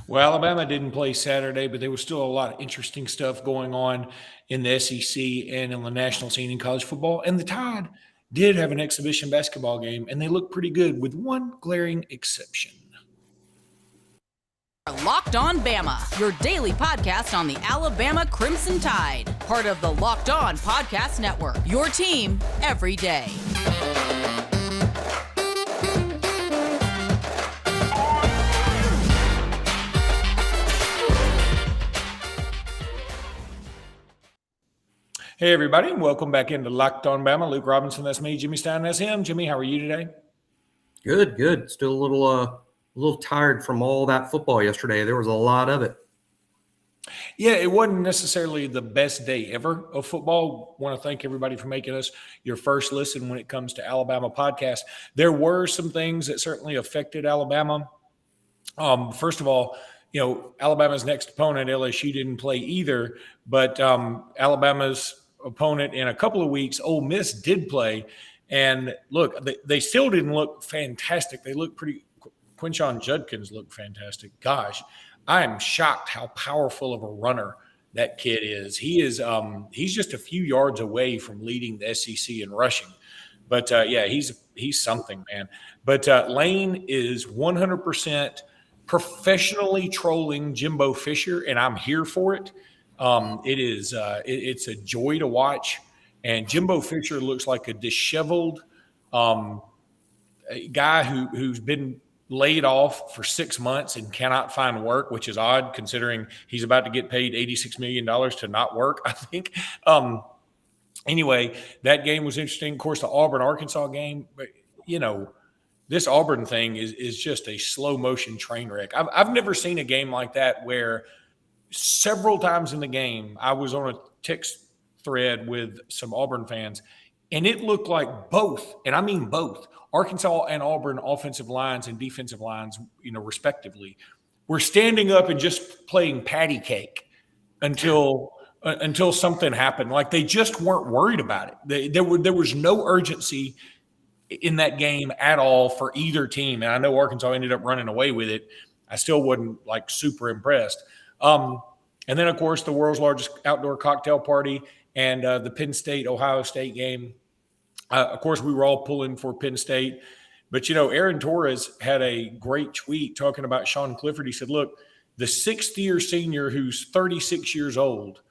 Well, Alabama didn't play Saturday, but there was still a lot of interesting stuff going on in the SEC and in the national scene in college football. And the Tide did have an exhibition basketball game, and they looked pretty good, with one glaring exception. Locked On Bama, your daily podcast on the Alabama Crimson Tide. Part of the Locked On Podcast Network, your team every day. Hey, everybody, and welcome back into Locked On Bama. Luke Robinson, that's me. Jimmy Stein, that's him. Jimmy, how are you today? Good. Still a little tired from all that football yesterday. There was a lot of it. Yeah, it wasn't necessarily the best day ever of football. Want to thank everybody for making us your first listen when it comes to Alabama podcast. There were some things that certainly affected Alabama. First of all, Alabama's next opponent, LSU, didn't play either, but Alabama's opponent in a couple of weeks, Ole Miss, did play. And look, they still didn't look fantastic. They looked pretty – Quinshon Judkins looked fantastic. Gosh, I am shocked how powerful of a runner that kid is. He's just a few yards away from leading the SEC in rushing. But, he's something, man. But Lane is 100% professionally trolling Jimbo Fisher, and I'm here for it. It's a joy to watch. And Jimbo Fisher looks like a disheveled guy who's been laid off for 6 months and cannot find work, which is odd considering he's about to get paid $86 million to not work, I think. Anyway, that game was interesting. Of course, the Auburn-Arkansas game, but, this Auburn thing is just a slow motion train wreck. I've never seen a game like that where several times in the game I was on a text thread with some Auburn fans, and it looked like both, and I mean both, Arkansas and Auburn offensive lines and defensive lines, respectively, were standing up and just playing patty cake until something happened. Like they just weren't worried about it. There was no urgency in that game at all for either team. And I know Arkansas ended up running away with it. I still wasn't super impressed. And then, of course, the world's largest outdoor cocktail party and the Penn State-Ohio State game. Of course, we were all pulling for Penn State. But, Aaron Torres had a great tweet talking about Sean Clifford. He said, look, the sixth-year senior who's 36 years old,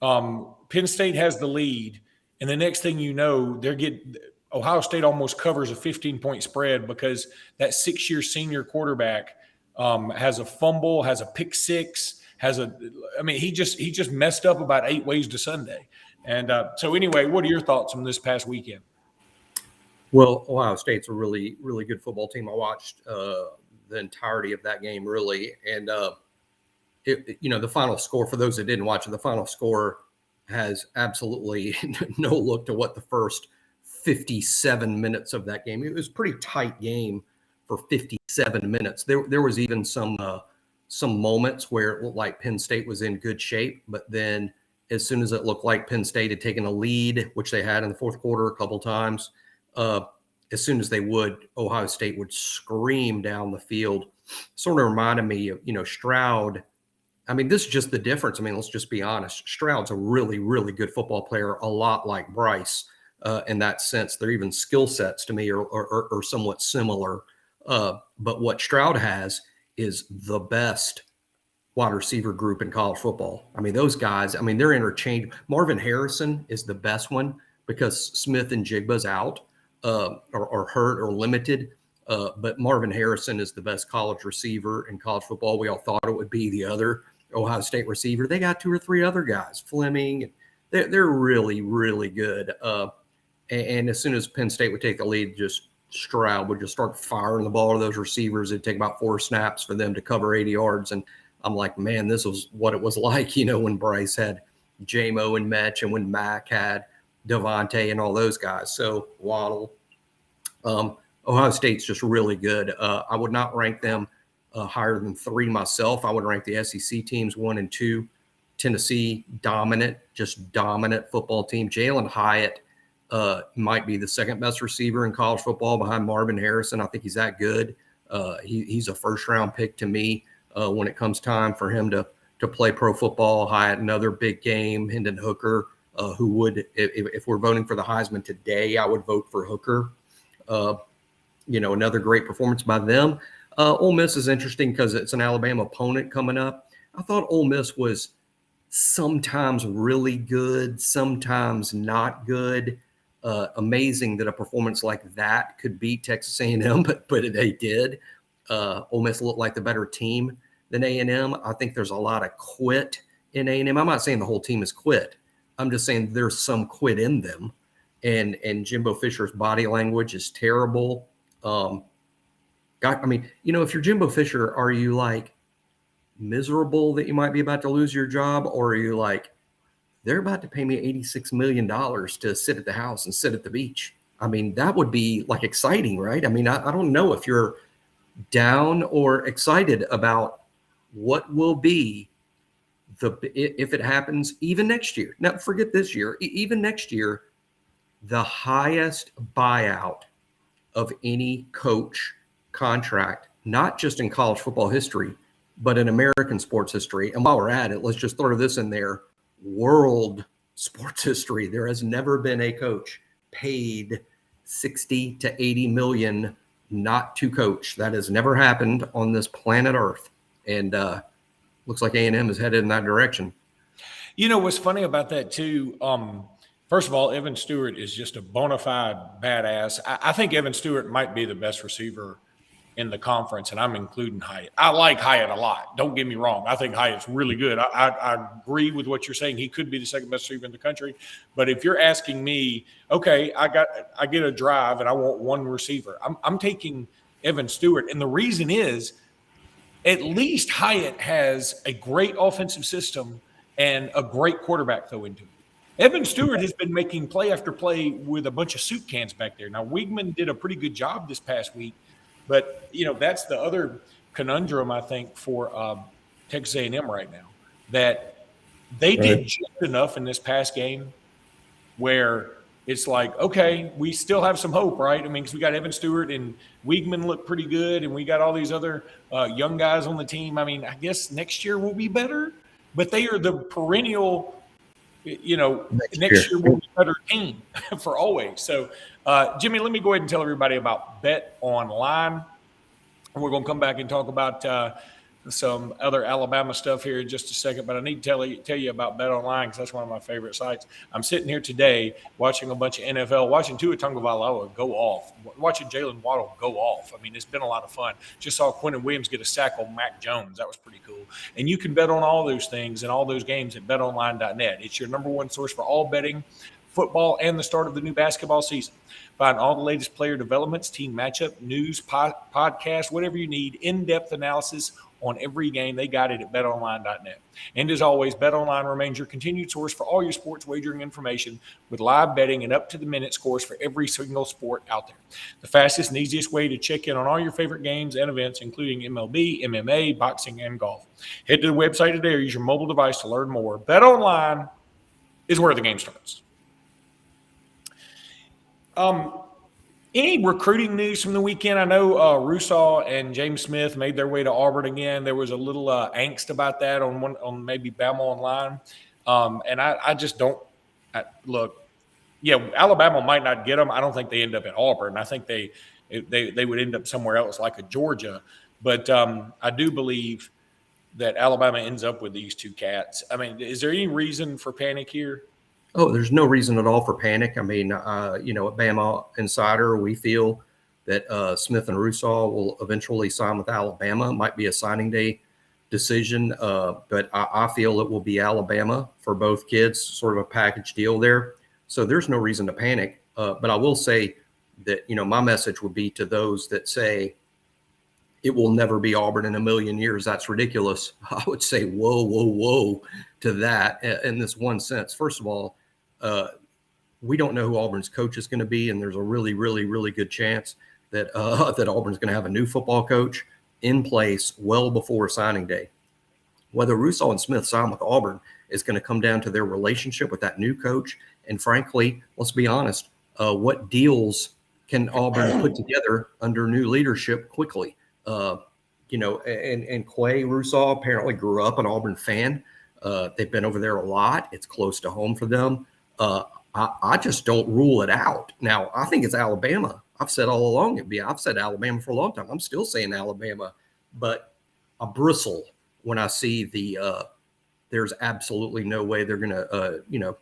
Penn State has the lead. And the next thing you know, Ohio State almost covers a 15-point spread because that six-year senior quarterback has a fumble, has a pick six, he just messed up about 8 ways to Sunday. And so anyway, what are your thoughts on this past weekend? Well, Ohio State's a really, really good football team. I watched the entirety of that game, really. And, the final score, for those that didn't watch it, the final score has absolutely no look to what the first 57 minutes of that game. It was a pretty tight game for 57 minutes. There was even some moments where it looked like Penn State was in good shape, but then as soon as it looked like Penn State had taken a lead, which they had in the fourth quarter a couple times, as soon as they would, Ohio State would scream down the field. Sort of reminded me of, Stroud. I mean, this is just the difference. I mean, let's just be honest. Stroud's a really, really good football player, a lot like Bryce. In that sense, they're even skill sets to me are somewhat similar. But what Stroud has is the best wide receiver group in college football. I mean, those guys, they're interchangeable. Marvin Harrison is the best one because Smith and Jigba's out or hurt or limited. But Marvin Harrison is the best college receiver in college football. We all thought it would be the other Ohio State receiver. They got 2 or 3 other guys, Fleming. They're really, really good. And as soon as Penn State would take the lead, just Stroud would just start firing the ball to those receivers. It'd take about 4 snaps for them to cover 80 yards. And I'm like, man, this was what it was like, when Bryce had J-Mo and Metch and when Mac had Devontae and all those guys. So Waddle. Ohio State's just really good. I would not rank them higher than 3 myself. I would rank the SEC teams 1 and 2. Tennessee, dominant football team. Jalen Hyatt might be the second best receiver in college football behind Marvin Harrison. I think he's that good. He's a first-round pick to me. when it comes time for him to play pro football. Hyatt, another big game. Hendon Hooker, who would, if we're voting for the Heisman today, I would vote for Hooker. Another great performance by them. Ole Miss is interesting because it's an Alabama opponent coming up. I thought Ole Miss was sometimes really good, sometimes not good. Amazing that a performance like that could beat Texas A&M, but they did. Ole Miss looked like the better team than A&M. I think there's a lot of quit in A&M. I'm not saying the whole team is quit. I'm just saying there's some quit in them. And Jimbo Fisher's body language is terrible. If you're Jimbo Fisher, are you like miserable that you might be about to lose your job? Or are you like, they're about to pay me $86 million to sit at the house and sit at the beach? I mean, that would be like exciting, right? I mean, I don't know if you're down or excited about what will be if it happens even next year. Now, forget this year, even next year, the highest buyout of any coach contract, not just in college football history, but in American sports history. And while we're at it, let's just throw this in there. World sports history. There has never been a coach paid 60 to 80 million not to coach. That has never happened on this planet Earth. And looks like A&M is headed in that direction. What's funny about that too, first of all, Evan Stewart is just a bona fide badass. I think Evan Stewart might be the best receiver in the conference, and I'm including Hyatt. I like Hyatt a lot. Don't get me wrong. I think Hyatt's really good. I agree with what you're saying. He could be the second best receiver in the country. But if you're asking me, okay, I get a drive and I want one receiver, I'm taking Evan Stewart. And the reason is at least Hyatt has a great offensive system and a great quarterback throw into it. Evan Stewart has been making play after play with a bunch of soup cans back there. Now, Weigman did a pretty good job this past week. But, that's the other conundrum, I think, for Texas A&M right now, that they did just enough in this past game where it's like, okay, we still have some hope, right? I mean, because we got Evan Stewart and Weigman look pretty good, and we got all these other young guys on the team. I mean, I guess next year will be better, but they are the perennial next year will be a better team for always. So, Jimmy, let me go ahead and tell everybody about BetOnline. We're going to come back and talk about some other Alabama stuff here in just a second, but I need to tell you about BetOnline because that's one of my favorite sites. I'm sitting here today watching a bunch of NFL, watching Tua Tagovailoa go off, watching Jalen Waddle go off. I mean, it's been a lot of fun. Just saw Quentin Williams get a sack on Mac Jones. That was pretty cool. And you can bet on all those things and all those games at betonline.net. It's your number one source for all betting, football, and the start of the new basketball season. Find all the latest player developments, team matchup, news, podcast, whatever you need, in-depth analysis on every game. They got it at betonline.net. And as always, BetOnline remains your continued source for all your sports wagering information with live betting and up-to-the-minute scores for every single sport out there. The fastest and easiest way to check in on all your favorite games and events, including MLB, MMA, boxing, and golf. Head to the website today or use your mobile device to learn more. BetOnline is where the game starts. Any recruiting news from the weekend? I know Russaw and James Smith made their way to Auburn again. There was a little angst about that on maybe Bama Online, and I just don't look. Yeah, Alabama might not get them. I don't think they end up at Auburn. I think they would end up somewhere else like a Georgia. But I do believe that Alabama ends up with these two cats. I mean, is there any reason for panic here? Oh, there's no reason at all for panic. I mean, at Bama Insider, we feel that Smith and Russaw will eventually sign with Alabama. It might be a signing day decision, but I feel it will be Alabama for both kids, sort of a package deal there. So there's no reason to panic. But I will say that, my message would be to those that say it will never be Auburn in a million years. That's ridiculous. I would say, whoa to that in this one sense. First of all, we don't know who Auburn's coach is going to be, and there's a really, really, really good chance that that Auburn's going to have a new football coach in place well before signing day. Whether Russaw and Smith sign with Auburn is going to come down to their relationship with that new coach, and frankly, let's be honest, what deals can Auburn put together under new leadership quickly? and Quay Rousseau apparently grew up an Auburn fan. They've been over there a lot. It's close to home for them. I just don't rule it out. Now, I think it's Alabama. I've said all along I've said Alabama for a long time. I'm still saying Alabama, but I bristle when I see there's absolutely no way they're going to,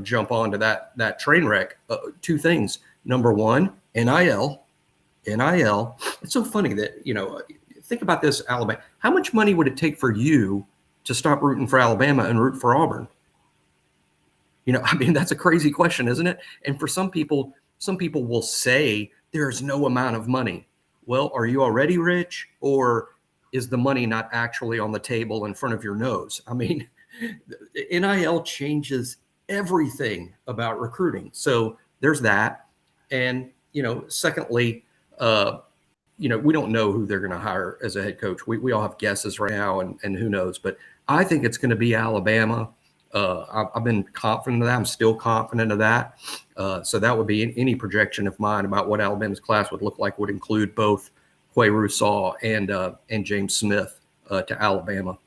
jump onto that train wreck. Two things. Number one, NIL. It's so funny that, think about this, Alabama. How much money would it take for you to stop rooting for Alabama and root for Auburn? That's a crazy question, isn't it? And for some people will say there's no amount of money. Well, are you already rich, or is the money not actually on the table in front of your nose? NIL changes everything about recruiting. So there's that. And, secondly, we don't know who they're going to hire as a head coach. We all have guesses right now, and who knows. But I think it's going to be Alabama. I've been confident of that. I'm still confident of that. So that would be any projection of mine about what Alabama's class would look like would include both Quay Rousseau and James Smith to Alabama.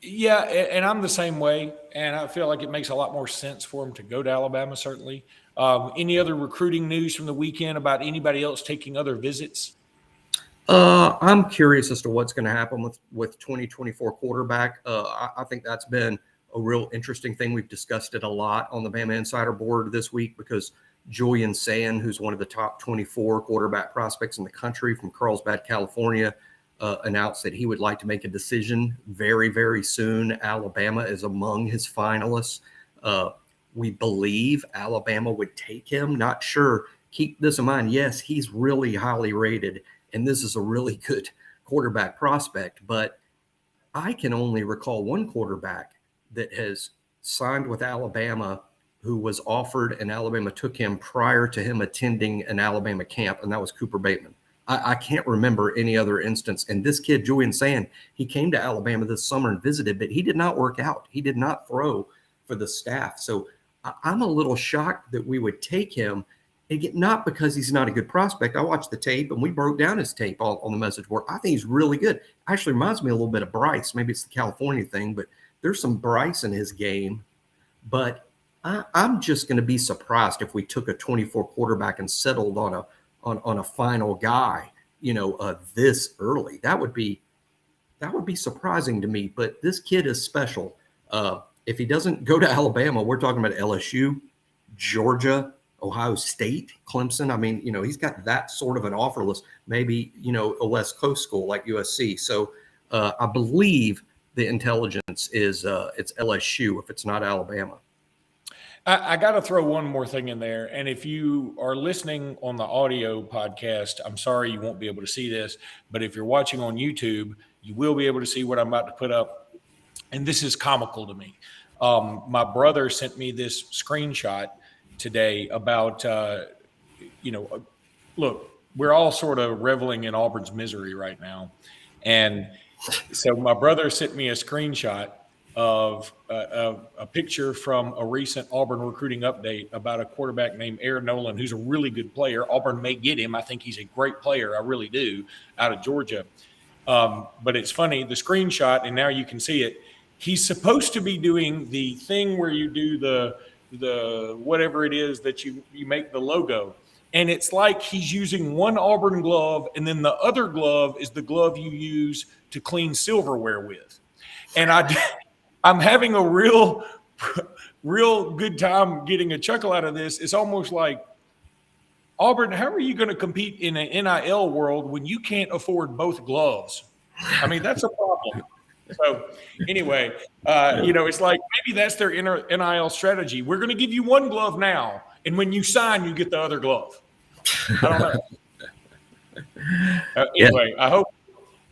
Yeah, and I'm the same way, and I feel like it makes a lot more sense for him to go to Alabama, certainly. Any other recruiting news from the weekend about anybody else taking other visits? I'm curious as to what's going to happen with 2024 quarterback. I think that's been a real interesting thing. We've discussed it a lot on the Bama Insider board this week because Julian Sand, who's one of the top 24 quarterback prospects in the country from Carlsbad, California, announced that he would like to make a decision very, very soon. Alabama is among his finalists. We believe Alabama would take him. Not sure. Keep this in mind. Yes, he's really highly rated, and this is a really good quarterback prospect. But I can only recall one quarterback that has signed with Alabama who was offered and Alabama took him prior to him attending an Alabama camp, and that was Cooper Bateman. I can't remember any other instance. And this kid, Julian Sand, he came to Alabama this summer and visited, but he did not work out. He did not throw for the staff. So I'm a little shocked that we would take him, not because he's not a good prospect. I watched the tape, and we broke down his tape on the message board. I think he's really good. Actually reminds me a little bit of Bryce. Maybe it's the California thing, but there's some Bryce in his game. But I'm just going to be surprised if we took a 24 quarterback and settled on a final guy, this early. That would be surprising to me. But this kid is special. If he doesn't go to Alabama, we're talking about LSU, Georgia, Ohio State, Clemson. He's got that sort of an offer list. Maybe a West Coast school like USC. So I believe the intelligence is it's LSU if it's not Alabama. I got to throw one more thing in there. And if you are listening on the audio podcast, I'm sorry you won't be able to see this. But if you're watching on YouTube, you will be able to see what I'm about to put up. And this is comical to me. My brother sent me this screenshot today about, look, we're all sort of reveling in Auburn's misery right now. And so my brother sent me a screenshot of a picture from a recent Auburn recruiting update about a quarterback named Aaron Nolan, who's a really good player. Auburn may get him. I think he's a great player. I really do, out of Georgia. But it's funny, the screenshot, and now you can see it. He's supposed to be doing the thing where you do the whatever it is that you make the logo. And it's like he's using one Auburn glove, and then the other glove is the glove you use to clean silverware with. And I'm having a real good time getting a chuckle out of this. It's almost like, Auburn, how are you going to compete in an NIL world when you can't afford both gloves? That's a problem. So anyway, it's like maybe that's their NIL strategy. We're going to give you one glove now, and when you sign, you get the other glove. I don't know. Anyway, I hope.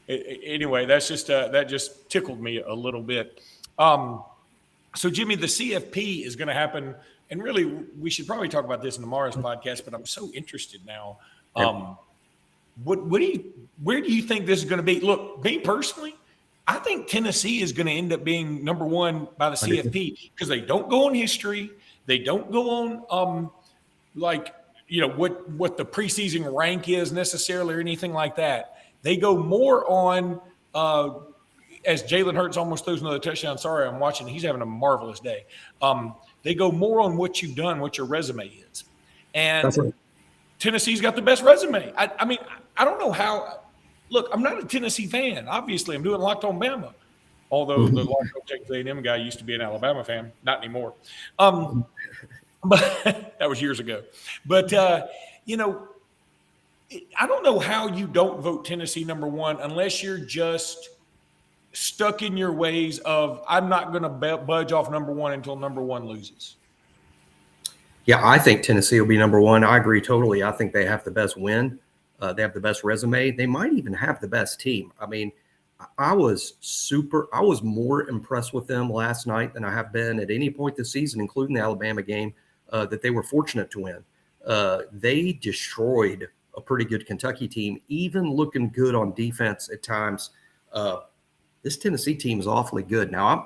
Anyway, that's just that just tickled me a little bit. So Jimmy, the CFP is going to happen, and really, we should probably talk about this in tomorrow's podcast. But I'm so interested now. Where do you think this is going to be? Look, me personally, I think Tennessee is going to end up being number one by the CFP because they don't go on history, they don't go on what the preseason rank is necessarily or anything like that. They go more on as Jalen Hurts almost throws another touchdown. Sorry, I'm watching. He's having a marvelous day. They go more on what you've done, what your resume is. And That's right. Tennessee's got the best resume. I mean, I don't know how. Look, I'm not a Tennessee fan. Obviously, I'm doing Locked On Bama. Although the Locked On Texas A&M guy used to be an Alabama fan, not anymore. But that was years ago. But I don't know how you don't vote Tennessee number one unless you're just stuck in your ways of I'm not going to budge off number one until number one loses. Yeah, I think Tennessee will be number one. I agree totally. I think they have the best win. They have the best resume. They might even have the best team. I mean, I was more impressed with them last night than I have been at any point this season, including the Alabama game, that they were fortunate to win. They destroyed a pretty good Kentucky team, even looking good on defense at times. This Tennessee team is awfully good. Now,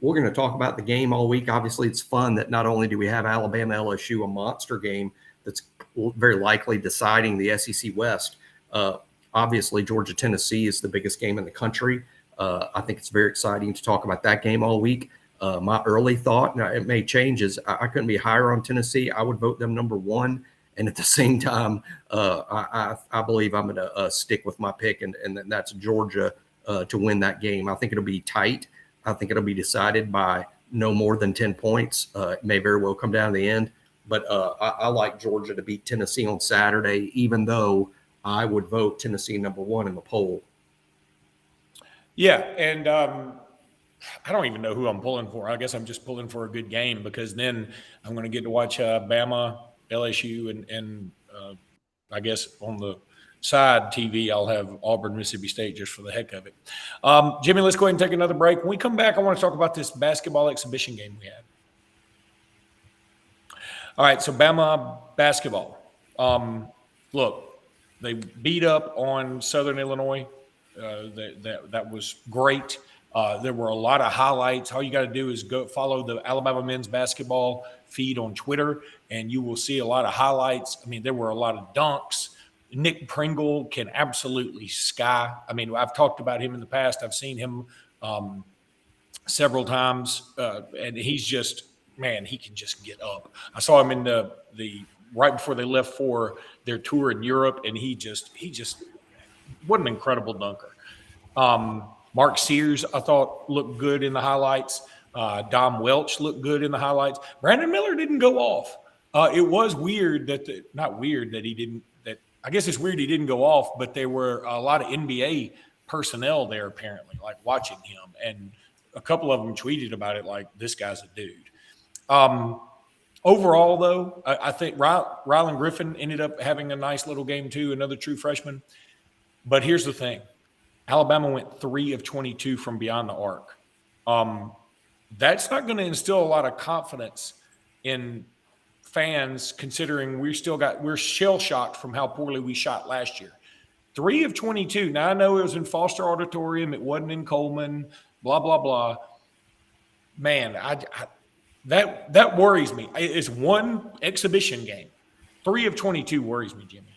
we're going to talk about the game all week. Obviously, it's fun that not only do we have Alabama LSU, a monster game that's very likely deciding the SEC West. Obviously, Georgia-Tennessee is the biggest game in the country. I think it's very exciting to talk about that game all week. My early thought, now it may change, is I couldn't be higher on Tennessee. I would vote them number one. And at the same time, I believe I'm going to stick with my pick, and that's Georgia to win that game. I think it'll be tight. I think it'll be decided by no more than 10 points. It may very well come down to the end. But I like Georgia to beat Tennessee on Saturday, even though I would vote Tennessee number one in the poll. Yeah, and I don't even know who I'm pulling for. I guess I'm just pulling for a good game because then I'm going to get to watch Bama, LSU, and I guess on the side TV I'll have Auburn, Mississippi State just for the heck of it. Jimmy, let's go ahead and take another break. When we come back, I want to talk about this basketball exhibition game we had. All right, so Bama basketball. Look, they beat up on Southern Illinois. That was great. There were a lot of highlights. All you got to do is go follow the Alabama men's basketball feed on Twitter, and you will see a lot of highlights. I mean, there were a lot of dunks. Nick Pringle can absolutely sky. I mean, I've talked about him in the past. I've seen him several times, and he's just – man, he can just get up. I saw him in the right before they left for their tour in Europe, and he just what an incredible dunker. Mark Sears, I thought, looked good in the highlights. Dom Welch looked good in the highlights. Brandon Miller didn't go off. It was weird I guess it's weird he didn't go off, but there were a lot of NBA personnel there apparently, like watching him, and a couple of them tweeted about it like, this guy's a dude. Overall, though, I think Rylan Griffin ended up having a nice little game too, another true freshman. But here's the thing. Alabama went 3 of 22 from beyond the arc. That's not going to instill a lot of confidence in fans, considering we're shell-shocked from how poorly we shot last year. 3 of 22. Now, I know it was in Foster Auditorium. It wasn't in Coleman, blah, blah, blah. Man, that worries me. It's one exhibition game. 3 of 22 worries me, Jimmy.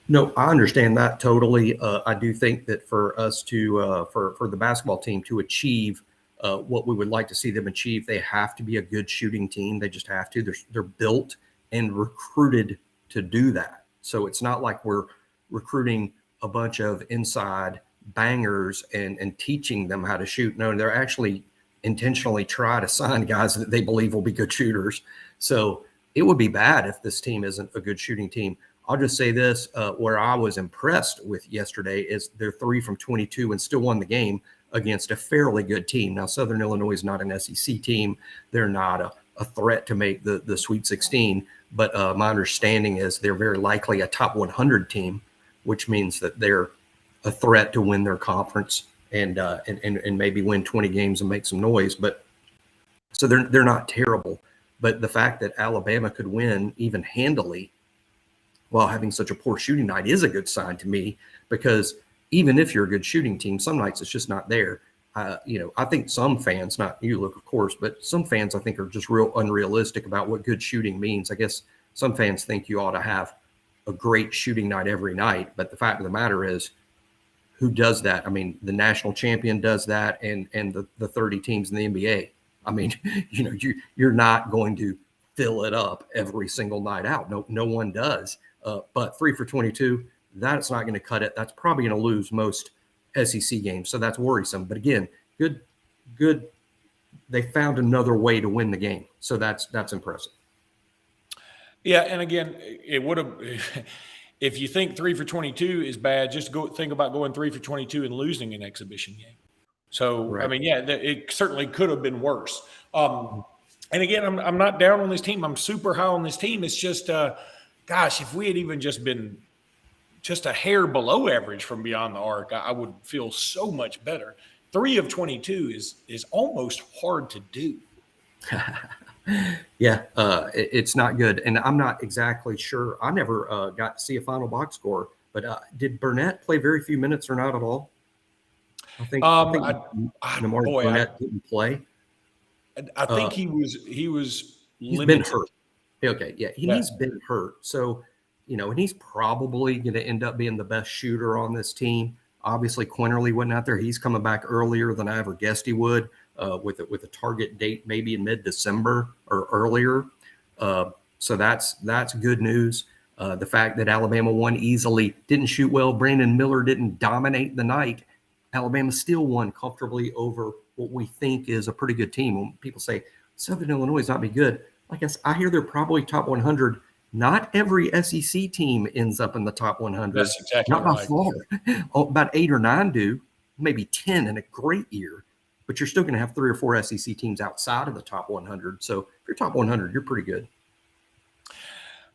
No, I understand that totally. I do think that for us to, for the basketball team to achieve what we would like to see them achieve, they have to be a good shooting team. They just have to. They're built and recruited to do that. So it's not like we're recruiting a bunch of inside bangers and teaching them how to shoot. No, they're actually intentionally try to sign guys that they believe will be good shooters. So it would be bad if this team isn't a good shooting team. I'll just say this, where I was impressed with yesterday is they're 3 from 22 and still won the game against a fairly good team. Now, Southern Illinois is not an SEC team. They're not a threat to make the Sweet 16, but my understanding is they're very likely a top 100 team, which means that they're a threat to win their conference and maybe win 20 games and make some noise. But so they're not terrible. But the fact that Alabama could win even handily while having such a poor shooting night is a good sign to me, because even if you're a good shooting team, some nights it's just not there. I think some fans, not you, Luke, of course, but some fans I think are just real unrealistic about what good shooting means. I guess some fans think you ought to have a great shooting night every night. But the fact of the matter is, who does that? I mean, the national champion does that, and the 30 teams in the NBA. I mean, you're not going to fill it up every single night out. No one does. But 3 for 22, that's not going to cut it. That's probably going to lose most SEC games. So that's worrisome. But again, good. They found another way to win the game. So that's impressive. Yeah. And again, it would have, if you think 3 for 22 is bad, just think about going 3 for 22 and losing an exhibition game. So, right. I mean, yeah, it certainly could have been worse. And again, I'm not down on this team. I'm super high on this team. It's just, gosh, if we had even just been just a hair below average from beyond the arc, I would feel so much better. 3 of 22 is almost hard to do. Yeah, it's not good. And I'm not exactly sure. I never got to see a final box score, but did Burnett play very few minutes or not at all? I think Burnett didn't play. I think he was he's limited. Been hurt. Okay, yeah, he's been hurt. So, and he's probably going to end up being the best shooter on this team. Obviously, Quinterly wasn't out there. He's coming back earlier than I ever guessed he would, with a target date maybe in mid-December or earlier. So that's good news. The fact that Alabama won easily, didn't shoot well. Brandon Miller didn't dominate the night. Alabama still won comfortably over what we think is a pretty good team. When people say Southern Illinois is not be good, I guess I hear they're probably top 100. Not every SEC team ends up in the top 100. That's exactly not by far. About 8 or 9 do, maybe 10 in a great year. But you're still going to have 3 or 4 SEC teams outside of the top 100. So if you're top 100, you're pretty good.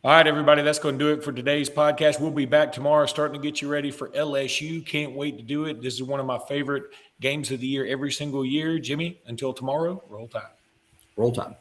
All right, everybody, that's going to do it for today's podcast. We'll be back tomorrow starting to get you ready for LSU. Can't wait to do it. This is one of my favorite games of the year every single year. Jimmy, until tomorrow, roll time. Roll time.